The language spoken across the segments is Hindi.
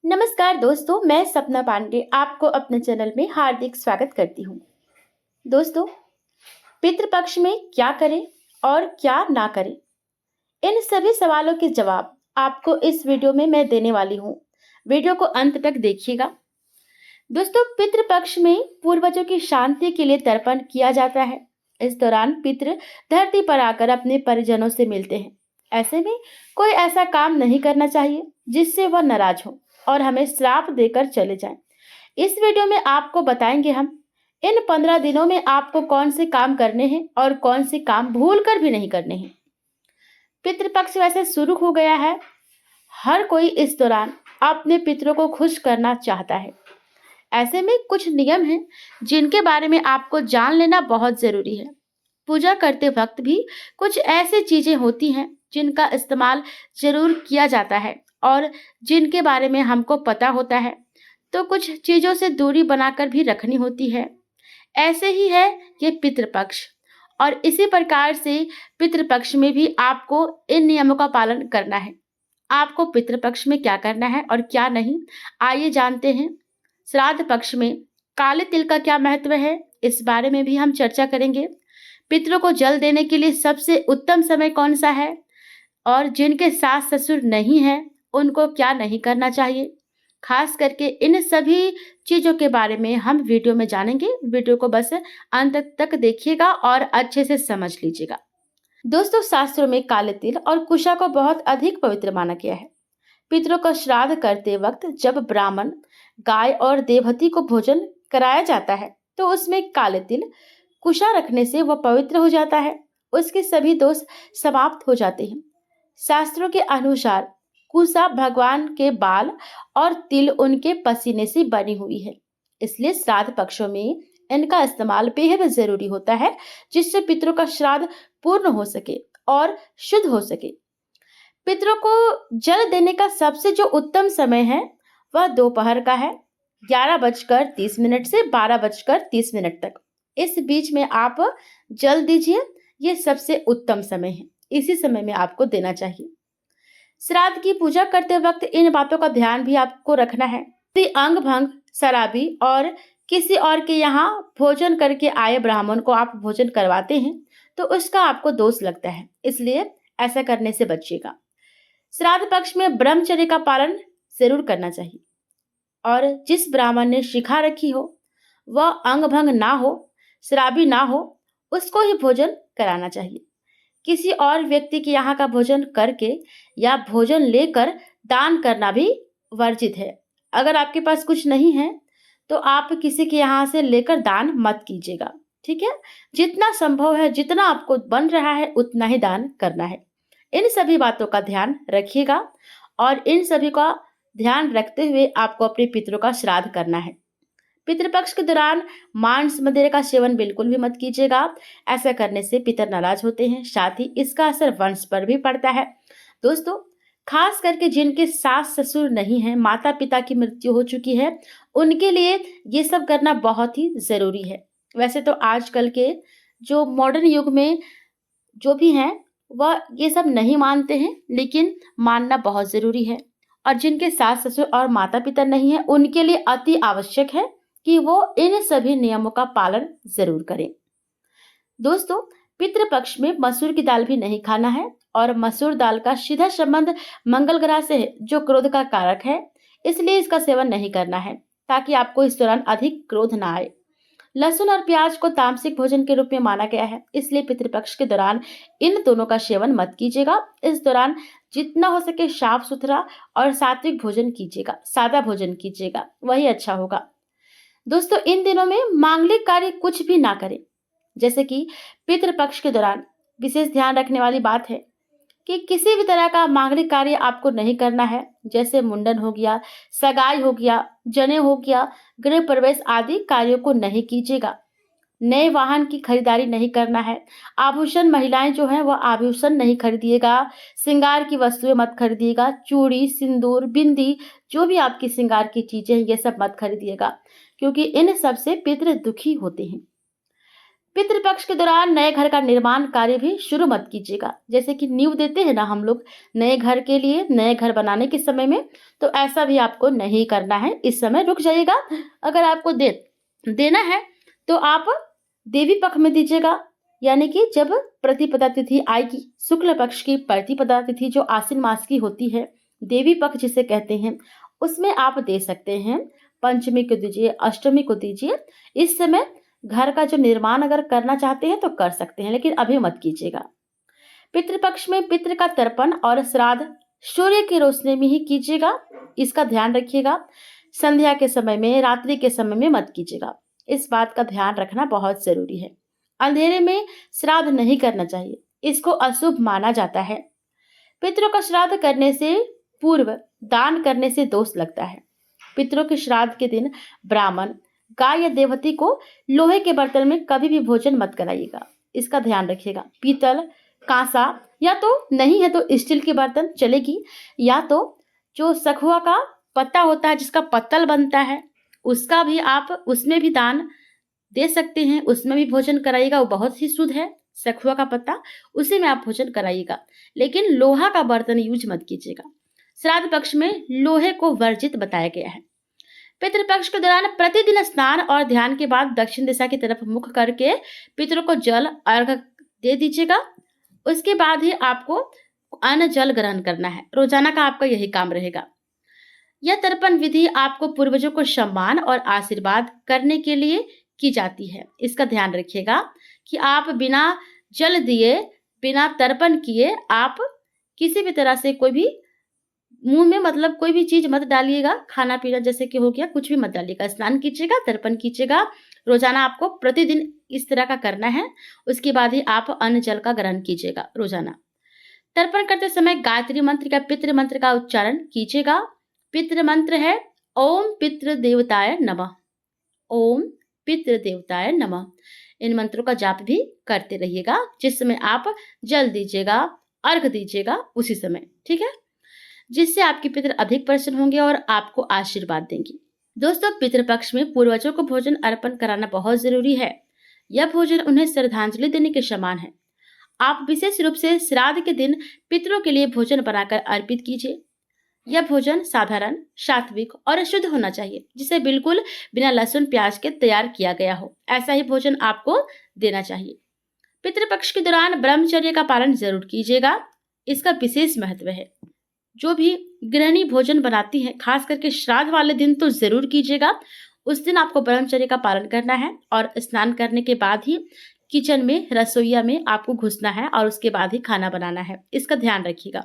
नमस्कार दोस्तों, मैं सपना पांडे आपको अपने चैनल में हार्दिक स्वागत करती हूँ। दोस्तों, पितृपक्ष में क्या करें और क्या ना करें, इन सभी सवालों के जवाब आपको इस वीडियो में मैं देने वाली हूँ। वीडियो को अंत तक देखिएगा। दोस्तों, पितृपक्ष में पूर्वजों की शांति के लिए तर्पण किया जाता है। इस दौरान पितृ धरती पर आकर अपने परिजनों से मिलते हैं। ऐसे में कोई ऐसा काम नहीं करना चाहिए जिससे वह नाराज हो और हमें श्राप देकर चले जाएं। इस वीडियो में आपको बताएंगे हम इन 15 दिनों में आपको कौन से काम करने हैं और कौन से काम भूल कर भी नहीं करने हैं। पितृपक्ष वैसे शुरू हो गया है। हर कोई इस दौरान अपने पितरों को खुश करना चाहता है। ऐसे में कुछ नियम हैं जिनके बारे में आपको जान लेना बहुत जरूरी है। पूजा करते वक्त भी कुछ ऐसी चीजें होती हैं जिनका इस्तेमाल जरूर किया जाता है और जिनके बारे में हमको पता होता है, तो कुछ चीजों से दूरी बनाकर भी रखनी होती है। ऐसे ही है ये पितृपक्ष, और इसी प्रकार से पितृपक्ष में भी आपको इन नियमों का पालन करना है। आपको पितृपक्ष में क्या करना है और क्या नहीं, आइए जानते हैं। श्राद्ध पक्ष में काले तिल का क्या महत्व है, इस बारे में भी हम चर्चा करेंगे। पितरों को जल देने के लिए सबसे उत्तम समय कौन सा है, और जिनके सास ससुर नहीं हैं उनको क्या नहीं करना चाहिए। खास करके इन सभी चीजों के बारे में हम वीडियो में जानेंगे। वीडियो को बस अंत तक देखिएगा और अच्छे से समझ लीजिएगा। दोस्तों, शास्त्रों में काले तिल और कुशा को बहुत अधिक पवित्र माना गया है। पितरों का श्राद्ध करते वक्त जब ब्राह्मण, गाय और देवहती को भोजन कराया जाता है तो उसमें काले तिल, कुशा रखने से वह पवित्र हो जाता है। उसके सभी दोष समाप्त हो जाते हैं। शास्त्रों के अनुसार कुशा भगवान के बाल और तिल उनके पसीने से बनी हुई है, इसलिए श्राद्ध पक्षों में इनका इस्तेमाल बेहद जरूरी होता है, जिससे पितरों का श्राद्ध पूर्ण हो सके और शुद्ध हो सके। पितरों को जल देने का सबसे जो उत्तम समय है वह दोपहर का है, 11:30 से 12:30 तक। इस बीच में आप जल दीजिए, ये सबसे उत्तम समय है। इसी समय में आपको देना चाहिए। श्राद्ध की पूजा करते वक्त इन बातों का ध्यान भी आपको रखना है। यदि अंग भंग, शराबी और किसी और के यहाँ भोजन करके आए ब्राह्मण को आप भोजन करवाते हैं तो उसका आपको दोष लगता है, इसलिए ऐसा करने से बचिएगा। श्राद्ध पक्ष में ब्रह्मचर्य का पालन जरूर करना चाहिए, और जिस ब्राह्मण ने शिखा रखी हो, वह अंग भंग ना हो, शराबी ना हो, उसको ही भोजन कराना चाहिए। किसी और व्यक्ति के यहाँ का भोजन करके या भोजन लेकर दान करना भी वर्जित है। अगर आपके पास कुछ नहीं है तो आप किसी के यहाँ से लेकर दान मत कीजिएगा, ठीक है। जितना संभव है, जितना आपको बन रहा है उतना ही दान करना है। इन सभी बातों का ध्यान रखिएगा, और इन सभी का ध्यान रखते हुए आपको अपने पितरों का श्राद्ध करना है। पितृपक्ष के दौरान मांस मदिरा का सेवन बिल्कुल भी मत कीजिएगा। ऐसा करने से पितर नाराज होते हैं, साथ ही इसका असर वंश पर भी पड़ता है। दोस्तों, खास करके जिनके सास ससुर नहीं है, माता पिता की मृत्यु हो चुकी है, उनके लिए ये सब करना बहुत ही जरूरी है। वैसे तो आजकल के जो मॉडर्न युग में जो भी हैं वह ये सब नहीं मानते हैं, लेकिन मानना बहुत जरूरी है। और जिनके सास ससुर और माता पिता नहीं है, उनके लिए अति आवश्यक है कि वो इन सभी नियमों का पालन जरूर करें। दोस्तों, पितृपक्ष में मसूर की दाल भी नहीं खाना है, और मसूर दाल का सीधा संबंध मंगल ग्रह से है, जो क्रोध का कारक है, इसलिए इसका सेवन नहीं करना है, ताकि आपको इस दौरान अधिक क्रोध ना आए। लहसुन और प्याज को तामसिक भोजन के रूप में माना गया है, इसलिए पितृपक्ष के दौरान इन दोनों का सेवन मत कीजिएगा। इस दौरान जितना हो सके साफ सुथरा और सात्विक भोजन कीजिएगा, सादा भोजन कीजिएगा, वही अच्छा होगा। दोस्तों, इन दिनों में मांगलिक कार्य कुछ भी ना करें। जैसे कि पितृपक्ष के दौरान विशेष ध्यान रखने वाली बात है कि किसी भी तरह का मांगलिक कार्य आपको नहीं करना है। जैसे मुंडन हो गया, सगाई हो गया, जनेऊ हो गया, गृह प्रवेश आदि कार्यों को नहीं कीजिएगा। नए वाहन की खरीदारी नहीं करना है। आभूषण, महिलाएं जो हैं वह आभूषण नहीं खरीदिएगा। श्रृंगार की वस्तुएं मत खरीदिएगा। चूड़ी, सिंदूर, बिंदी, जो भी आपकी श्रृंगार की चीजें हैं, ये सब मत खरीदिएगा, क्योंकि इन सब से पितृ दुखी होते हैं। पितृपक्ष के दौरान नए घर का निर्माण कार्य भी शुरू मत कीजिएगा। जैसे कि नींव देते हैं ना हम लोग नए घर के लिए, नए घर बनाने के समय में, तो ऐसा भी आपको नहीं करना है। इस समय रुक जाइएगा। अगर आपको देना है तो आप देवी पक्ष में दीजिएगा, यानी कि जब प्रतिपदा तिथि आएगी, शुक्ल पक्ष की प्रतिपदा तिथि जो आश्विन मास की होती है, देवी पक्ष जिसे कहते हैं, उसमें आप दे सकते हैं। पंचमी को दीजिए, अष्टमी को दीजिए। इस समय घर का जो निर्माण अगर करना चाहते हैं तो कर सकते हैं, लेकिन अभी मत कीजिएगा। पितृपक्ष में पितृ का तर्पण और श्राद्ध सूर्य की रोशनी में ही कीजिएगा, इसका ध्यान रखिएगा। संध्या के समय में, रात्रि के समय में मत कीजिएगा। इस बात का ध्यान रखना बहुत जरूरी है। अंधेरे में श्राद्ध नहीं करना चाहिए, इसको अशुभ माना जाता है। पितरों का श्राद्ध करने से पूर्व दान करने से दोष लगता है। पितरों के श्राद्ध के दिन ब्राह्मण, गाय या देवती को लोहे के बर्तन में कभी भी भोजन मत कराइएगा, इसका ध्यान रखिएगा। पीतल, कांसा या तो नहीं है तो स्टील के बर्तन चलेगी, या तो जो सखुआ का पत्ता होता है जिसका पत्तल बनता है उसका भी आप उसमें भी दान दे सकते हैं, उसमें भी भोजन कराइएगा। वो बहुत ही शुद्ध है, सखुआ का पत्ता, उसी में आप भोजन कराइएगा, लेकिन लोहा का बर्तन यूज मत कीजिएगा। श्राद्ध पक्ष में लोहे को वर्जित बताया गया है। पितृपक्ष के दौरान प्रतिदिन स्नान और ध्यान के बाद दक्षिण दिशा की तरफ मुख करके पितरों को जल अर्घ दे दीजिएगा। उसके बाद ही आपको अन्न जल ग्रहण करना है। रोजाना का आपका यही काम रहेगा। यह तर्पण विधि आपको पूर्वजों को सम्मान और आशीर्वाद करने के लिए की जाती है। इसका ध्यान रखिएगा कि आप बिना जल दिए, बिना तर्पण किए आप किसी भी तरह से कोई भी मुंह में मतलब कोई भी चीज मत डालिएगा। खाना पीना जैसे कि हो गया, कुछ भी मत डालिएगा। स्नान कीजिएगा, तर्पण कीजिएगा। रोजाना आपको प्रतिदिन इस तरह का करना है। उसके बाद ही आप अन्न जल का ग्रहण कीजिएगा रोजाना। तर्पण करते समय गायत्री मंत्र का, पितृ मंत्र का उच्चारण कीजिएगा। पितृ मंत्र है ओम पितृ देवताय नमः, ओम पितृ देवताय नमः। इन मंत्रों का जाप भी करते रहिएगा। जिस समय आप जल दीजिएगा, अर्घ दीजिएगा, उसी समय, ठीक है, जिससे आपके पितृ अधिक प्रसन्न होंगे और आपको आशीर्वाद देंगे। दोस्तों, पितृपक्ष में पूर्वजों को भोजन अर्पण कराना बहुत जरूरी है। यह भोजन उन्हें श्रद्धांजलि देने के समान है। आप विशेष रूप से श्राद्ध के दिन पितरों के लिए भोजन बनाकर अर्पित कीजिए। यह भोजन साधारण, सात्विक और शुद्ध होना चाहिए, जिसे बिल्कुल बिना लहसुन प्याज के तैयार किया गया हो। ऐसा ही भोजन आपको देना चाहिए। पितृपक्ष के दौरान ब्रह्मचर्य का पालन जरूर कीजिएगा, इसका विशेष महत्व है। जो भी गृहिणी भोजन बनाती है, खास करके श्राद्ध वाले दिन तो जरूर कीजिएगा। उस दिन आपको ब्रह्मचर्य का पालन करना है और स्नान करने के बाद ही किचन में, रसोईया में आपको घुसना है और उसके बाद ही खाना बनाना है। इसका ध्यान रखिएगा।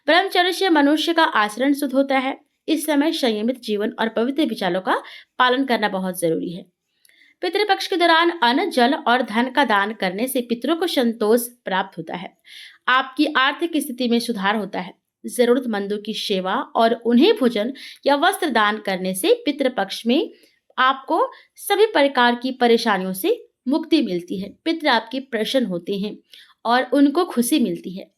ब्रह्मचर्य से मनुष्य का आचरण शुद्ध होता है। इस समय संयमित जीवन और पवित्र विचारों का पालन करना बहुत जरूरी है। पितृपक्ष के दौरान अन्न, जल और धन का दान करने से पितरों को संतोष प्राप्त होता है। आपकी आर्थिक स्थिति में सुधार होता है। जरूरतमंदों की सेवा और उन्हें भोजन या वस्त्र दान करने से पितृपक्ष में आपको सभी प्रकार की परेशानियों से मुक्ति मिलती है। पितृ आपके प्रसन्न होते हैं और उनको खुशी मिलती है।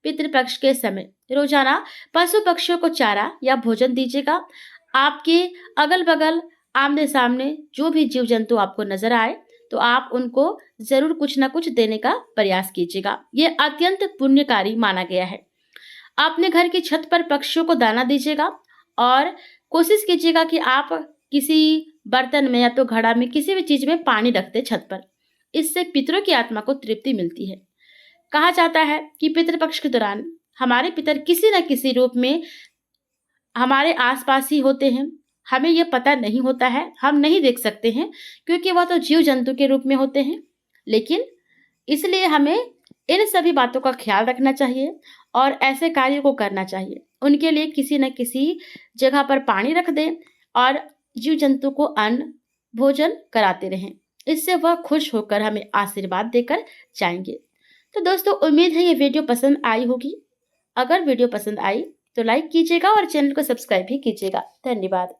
पितृपक्ष के समय रोजाना पशु पक्षियों को चारा या भोजन दीजिएगा। आपके अगल बगल, आमने सामने जो भी जीव जंतु आपको नजर आए तो आप उनको जरूर कुछ न कुछ देने का प्रयास कीजिएगा। ये अत्यंत पुण्यकारी माना गया है। अपने घर की छत पर पक्षियों को दाना दीजिएगा और कोशिश कीजिएगा कि आप किसी बर्तन में या तो घड़ा में, किसी भी चीज में पानी रख दे छत पर। इससे पितरों की आत्मा को तृप्ति मिलती है। कहा जाता है कि पितृपक्ष के दौरान हमारे पितर किसी न किसी रूप में हमारे आसपास ही होते हैं। हमें यह पता नहीं होता है, हम नहीं देख सकते हैं, क्योंकि वह तो जीव जंतु के रूप में होते हैं। लेकिन इसलिए हमें इन सभी बातों का ख्याल रखना चाहिए और ऐसे कार्यों को करना चाहिए। उनके लिए किसी न किसी जगह पर पानी रख दें और जीव जंतु को अन्न भोजन कराते रहें। इससे वह खुश होकर हमें आशीर्वाद देकर जाएंगे। तो दोस्तों, उम्मीद है ये वीडियो पसंद आई होगी। अगर वीडियो पसंद आई तो लाइक कीजिएगा और चैनल को सब्सक्राइब भी कीजिएगा। धन्यवाद।